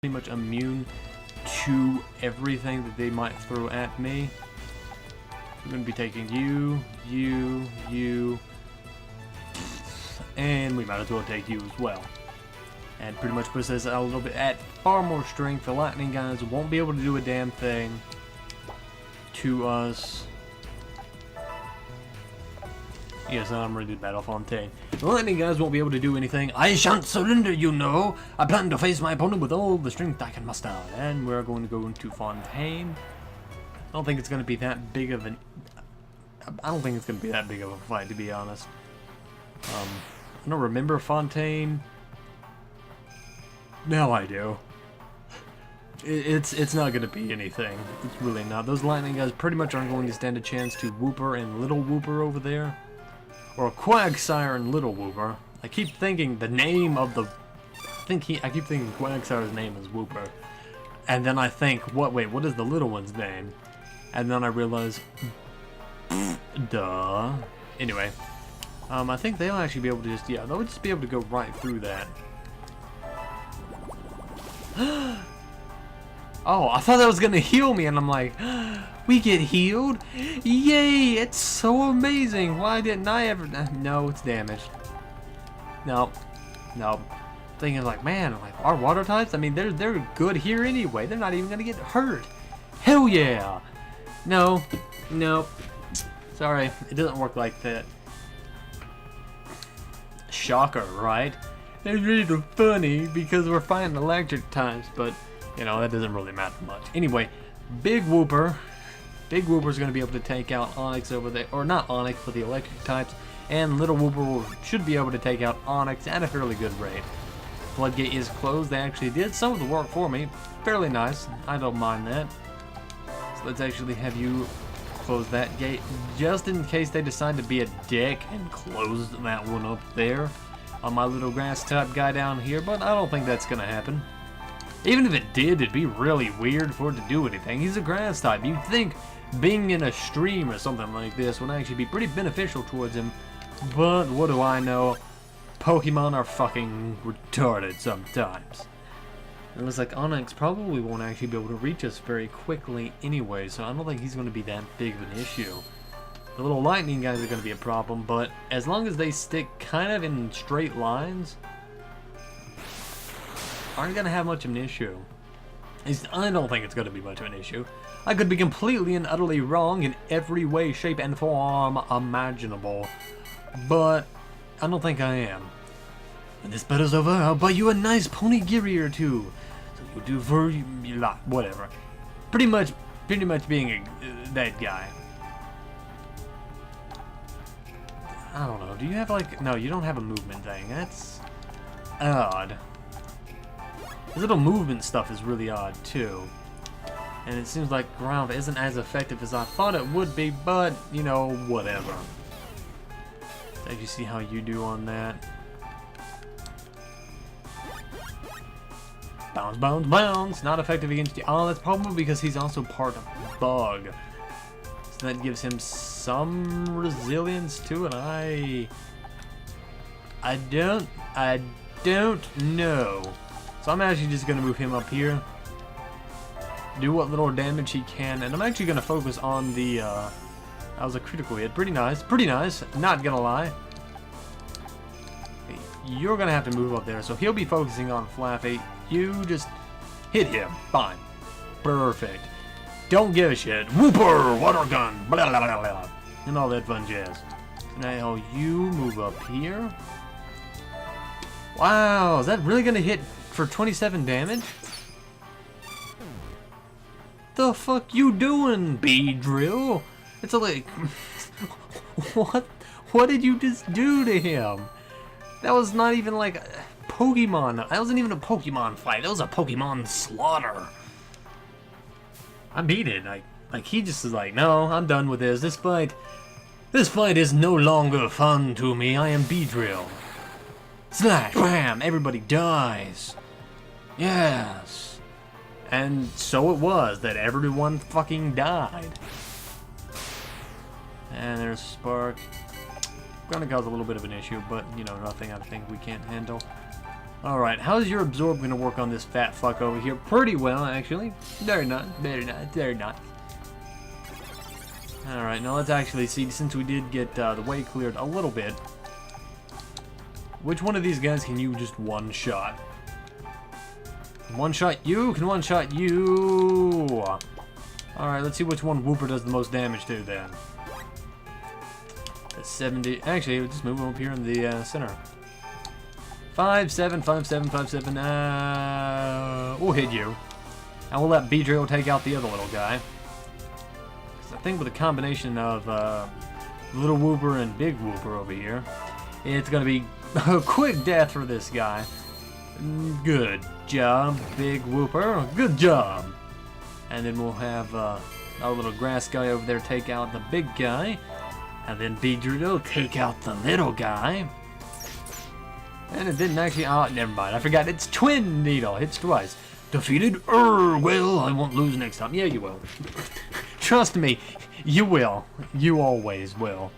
pretty much immune to everything that they might throw at me. We're going to be taking you, and we might as well take you as well. And pretty much puts us a little bit at far more strength. The lightning guys won't be able to do a damn thing to us. Yes, I'm ready to battle Fontaine. The lightning guys won't be able to do anything. I shan't surrender, you know. I plan to face my opponent with all the strength I can muster. And we're going to go into Fontaine. I don't think it's going to be that big of an... I don't think it's going to be that big of a fight, to be honest. I don't remember Fontaine. Now I do. It's not going to be anything. It's really not. Those lightning guys pretty much aren't going to stand a chance to Whooper and Little Whooper over there. Or Quagsire and Little Whooper. I keep thinking the name of the... I keep thinking Quagsire's name is Whooper. And then I think, wait, what is the little one's name? And then I realize... duh. Anyway. I think they'll actually be able to just... Yeah, they'll just be able to go right through that. Oh, I thought that was gonna heal me, and I'm like, we get healed? Yay, it's so amazing. Why didn't I ever... No, it's damaged. No. Thinking like, man, like our water types, I mean, they're good here anyway. They're not even gonna get hurt. Hell yeah. No. Sorry, it doesn't work like that. Shocker, right? It's really funny because we're fighting electric types, but you know, that doesn't really matter much. Anyway, Big Whooper's going to be able to take out Onyx over there, or not Onyx, but the electric types, and Little Whooper should be able to take out Onyx at a fairly good rate. Floodgate is closed. They actually did some of the work for me. Fairly nice. I don't mind that. So let's actually have you close that gate, just in case they decide to be a dick and close that one up there on my little grass type guy down here, but I don't think that's going to happen. Even if it did, it'd be really weird for it to do anything. He's a grass type. You'd think being in a stream or something like this would actually be pretty beneficial towards him. But what do I know? Pokemon are fucking retarded sometimes. It looks like Onyx probably won't actually be able to reach us very quickly anyway, so I don't think he's going to be that big of an issue. The little lightning guys are going to be a problem, but as long as they stick kind of in straight lines, aren't going to have much of an issue. I don't think it's going to be much of an issue. I could be completely and utterly wrong in every way, shape, and form imaginable, but I don't think I am. When this battle's over, I'll buy you a nice pony giri or two. So you'll do for your lot, whatever. Pretty much being that guy. I don't know. Do you have like... No, you don't have a movement thing. That's odd. This little movement stuff is really odd too. And it seems like ground isn't as effective as I thought it would be, but, you know, whatever. As you see how you do on that. Bounce, bounce, bounce. Not effective against you. Oh, that's probably because he's also part of Bug. So that gives him some resilience to it. I don't know. So I'm actually just going to move him up here. Do what little damage he can. And I'm actually going to focus on the... that was a critical hit. Pretty nice. Not going to lie. You're going to have to move up there. So he'll be focusing on Flaffy. You just hit him. Fine. Perfect. Don't give a shit. Whooper! Water gun! Blah, blah, blah, blah. And all that fun jazz. Now you move up here. Wow. Is that really going to hit for 27 damage? The fuck you doing, Beedrill? It's like... What did you just do to him? That was not even like a Pokemon. That wasn't even a Pokemon fight. That was a Pokemon slaughter. I beat it. Like he just is like, no, I'm done with this. This fight is no longer fun to me. I am Beedrill. Slash, bam, everybody dies. Yes. And so it was that everyone fucking died. And there's Spark. Gonna cause a little bit of an issue, but you know, nothing I think we can't handle. Alright, how's your absorb going to work on this fat fuck over here? Pretty well, actually. Very nice, very nice, very nice. Alright, now let's actually see, since we did get the way cleared a little bit, which one of these guys can you just one-shot? One-shot you? Can one-shot you? Alright, let's see which one Whooper does the most damage to then. The 70. Actually, we'll just move him up here in the center. 5, 7, 5, 7, 5, 7. We'll hit you. And we'll let Beedrill take out the other little guy. I think with a combination of Little Whooper and Big Whooper over here, it's going to be a quick death for this guy. Good job, Big Whooper. Good job. And then we'll have our little grass guy over there take out the big guy. And then Beedrill take out the little guy. And it didn't actually... Oh, never mind. I forgot. It's Twin Needle. Hits twice. Defeated? Well, I won't lose next time. Yeah, you will. Trust me. You will. You always will.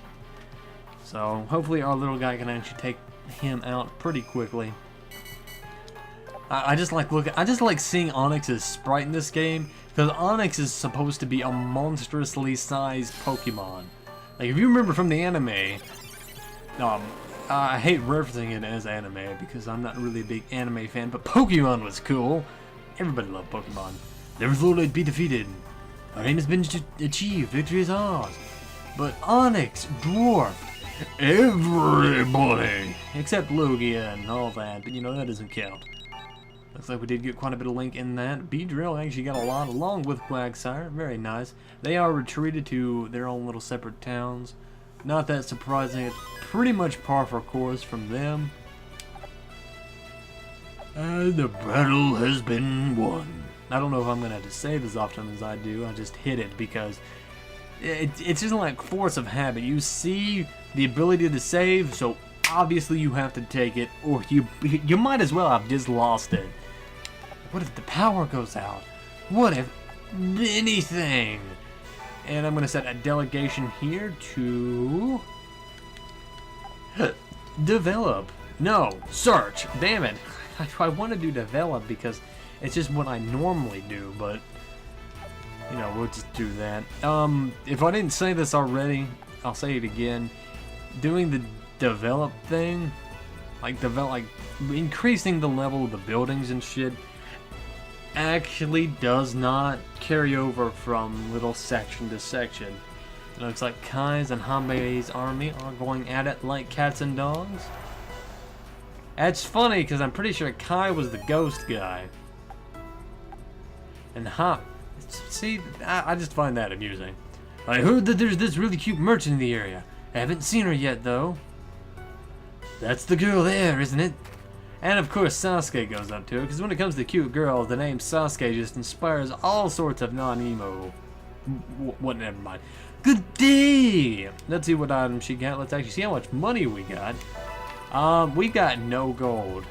So, hopefully our little guy can actually take him out pretty quickly. I just like seeing Onyx's sprite in this game. Because Onyx is supposed to be a monstrously sized Pokemon. Like, if you remember from the anime... I hate referencing it as anime because I'm not really a big anime fan, but Pokemon was cool. Everybody loved Pokemon. Never thought I'd be defeated. Our aim has been achieved. Victory is ours. But Onyx, Dwarf, everybody, except Lugia and all that, but you know, that doesn't count. Looks like we did get quite a bit of Link in that. Beedrill actually got a lot along with Quagsire. Very nice. They are retreated to their own little separate towns. Not that surprising. It's pretty much par for course from them. And the battle has been won. I don't know if I'm going to have to say this as often as I do. I just hit it because it's just like force of habit. You see the ability to save, so obviously you have to take it, or you might as well have just lost it. What if the power goes out? What if anything? And I'm going to set a delegation here to develop. No, search. Damn it. I want to do develop because it's just what I normally do, but you know, we'll just do that. If I didn't say this already, I'll say it again. Doing the develop thing, like increasing the level of the buildings and shit, actually does not carry over from little section to section. It looks like Kai's and Hanbei's army are going at it like cats and dogs. That's funny because I'm pretty sure Kai was the ghost guy. And see, I just find that amusing. I heard that there's this really cute merchant in the area. I haven't seen her yet though. That's the girl there, isn't it? And of course Sasuke goes up to it, because when it comes to cute girls, the name Sasuke just inspires all sorts of non-emo. What? Never mind. Good day! Let's see what item she got. Let's actually see how much money we got. We got no gold.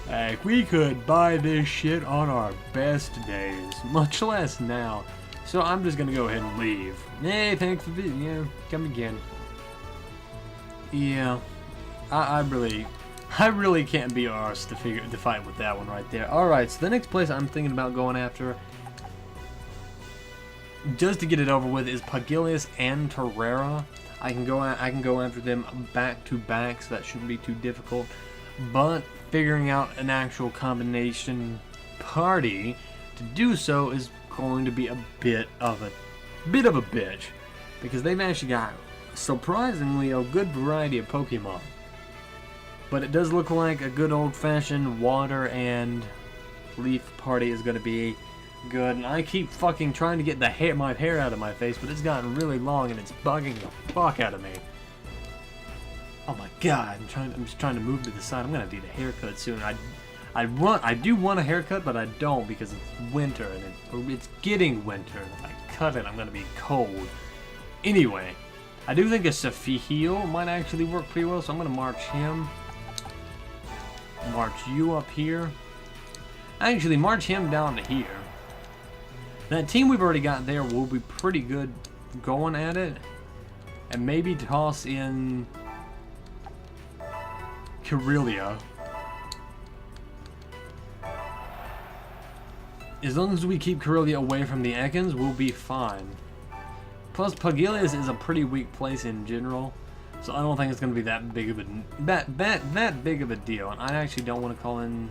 Like, we could buy this shit on our best days, much less now. So I'm just gonna go ahead and leave. Hey, thanks for visiting. Yeah, come again. Yeah, I really can't be arsed to fight with that one right there. Alright, so the next place I'm thinking about going after, just to get it over with, is Pagilius and Terrera. I can go after them back to back, so that shouldn't be too difficult. But figuring out an actual combination party to do so is going to be a bit of a bitch, because they've actually got surprisingly a good variety of Pokemon. But it does look like a good old-fashioned water and leaf party is going to be good. And I keep fucking trying to get my hair out of my face, but it's gotten really long and it's bugging the fuck out of me. Oh my god, I'm just trying to move to the side. I'm going to need a haircut soon. I do want a haircut, but I don't because it's winter and it's getting winter. If I cut it, I'm going to be cold. Anyway, I do think a Safihiel might actually work pretty well, so I'm going to march him. March you up here. Actually, march him down to here. That team we've already got there will be pretty good going at it. And maybe toss in Corellia. As long as we keep Corellia away from the Ekans, we'll be fine. Plus, Pagilius is a pretty weak place in general, so I don't think it's going to be that big of a that big of a deal. And I actually don't want to call in.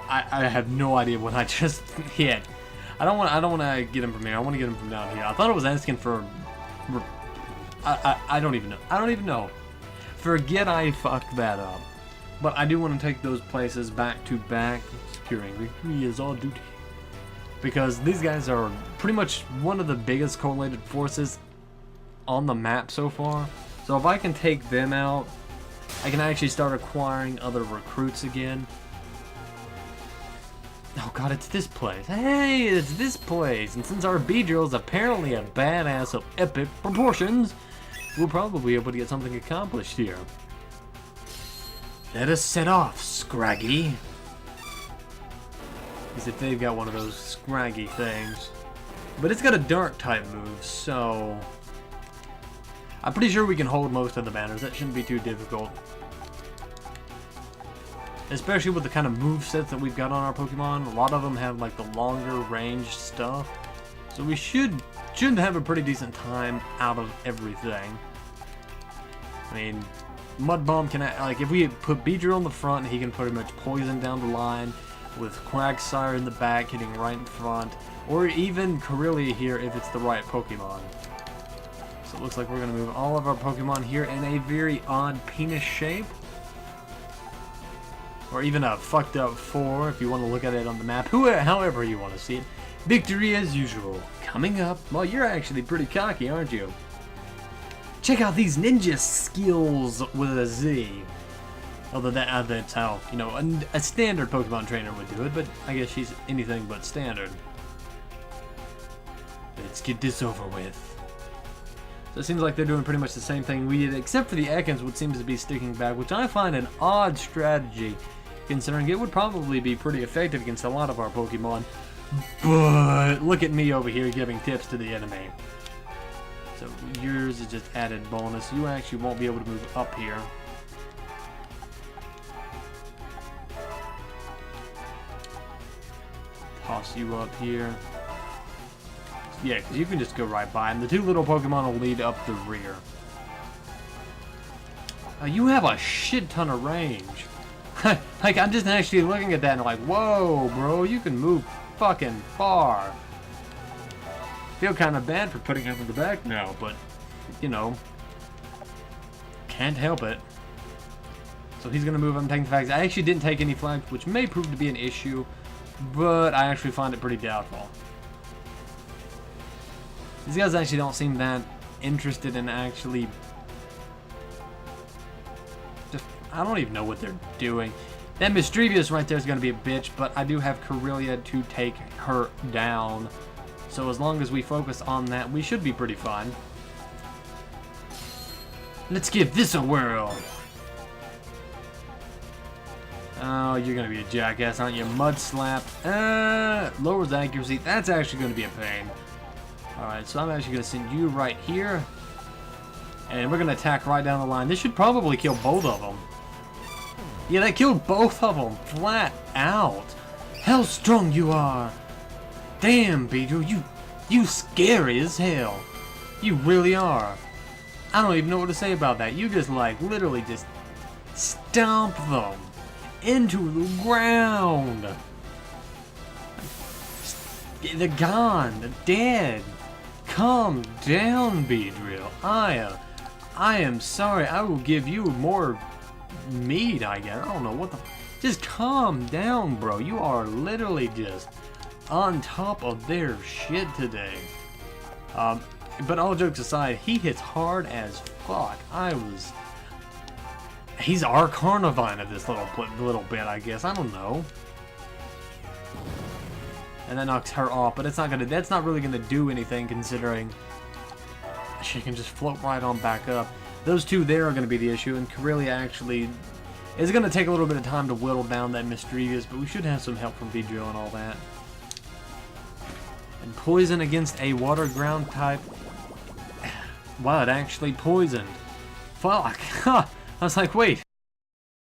I have no idea what I just hit. I don't want to get him from here. I want to get him from down here. I thought it was asking for. I don't even know. I don't even know. Forget I fucked that up. But I do want to take those places back to back. Securing victory is our duty. Because these guys are pretty much one of the biggest collated forces on the map so far. So if I can take them out, I can actually start acquiring other recruits again. Oh god, it's this place. Hey, it's this place. And since our B-drill is apparently a badass of epic proportions, we'll probably be able to get something accomplished here. Let us set off, Scraggy. As if they've got one of those scraggy things. But it's got a dark type move, so I'm pretty sure we can hold most of the banners. That shouldn't be too difficult. Especially with the kind of move sets that we've got on our Pokemon. A lot of them have like the longer range stuff. So we should have a pretty decent time out of everything. I mean, Mud Bomb can, like, if we put Beedrill in the front, he can pretty much poison down the line, with Quagsire in the back hitting right in front, or even Corellia here if it's the right Pokemon. So it looks like we're going to move all of our Pokemon here in a very odd penis shape. Or even a fucked up 4 if you want to look at it on the map, however you want to see it. Victory as usual. Coming up, well, you're actually pretty cocky, aren't you? Check out these ninja skills with a Z. Although that's how, you know, a standard Pokemon trainer would do it, but I guess she's anything but standard. Let's get this over with. So it seems like they're doing pretty much the same thing we did, except for the Ekans, which seems to be sticking back, which I find an odd strategy, considering it would probably be pretty effective against a lot of our Pokemon. But look at me over here giving tips to the enemy. So yours is just added bonus. You actually won't be able to move up here. Toss you up here. Yeah, because you can just go right by, and the 2 little Pokemon will lead up the rear. You have a shit ton of range. Like, I'm just actually looking at that and I'm like, whoa, bro, you can move fucking far. Feel kind of bad for putting him in the back now, but, you know, can't help it. So he's going to move. I'm taking flags. I actually didn't take any flags, which may prove to be an issue, but I actually find it pretty doubtful. These guys actually don't seem that interested in actually... I don't even know what they're doing. That Mischievous right there is going to be a bitch, but I do have Corellia to take her down. So as long as we focus on that, we should be pretty fine. Let's give this a whirl. Oh, you're going to be a jackass, aren't you? Mud Slap. Lowers accuracy. That's actually going to be a pain. Alright, so I'm actually going to send you right here. And we're going to attack right down the line. This should probably kill both of them. Yeah, that killed both of them. Flat out. How strong you are. Damn, Beedrill, you scary as hell. You really are. I don't even know what to say about that. You just, like, literally just stomp them into the ground. They're gone. They're dead. Calm down, Beedrill. I am sorry. I will give you more meat, I guess. I don't know what the... Just calm down, bro. You are literally just on top of their shit today. But all jokes aside, he hits hard as fuck. He's our Carnivine of this little bit, I guess. I don't know. And that knocks her off, but that's not really gonna do anything considering she can just float right on back up. Those 2 there are gonna be the issue, and Corellia actually is gonna take a little bit of time to whittle down that Mischievous, but we should have some help from Beedrill and all that. And poison against a water ground type. Wow, it actually poisoned. fuck. I was like, wait,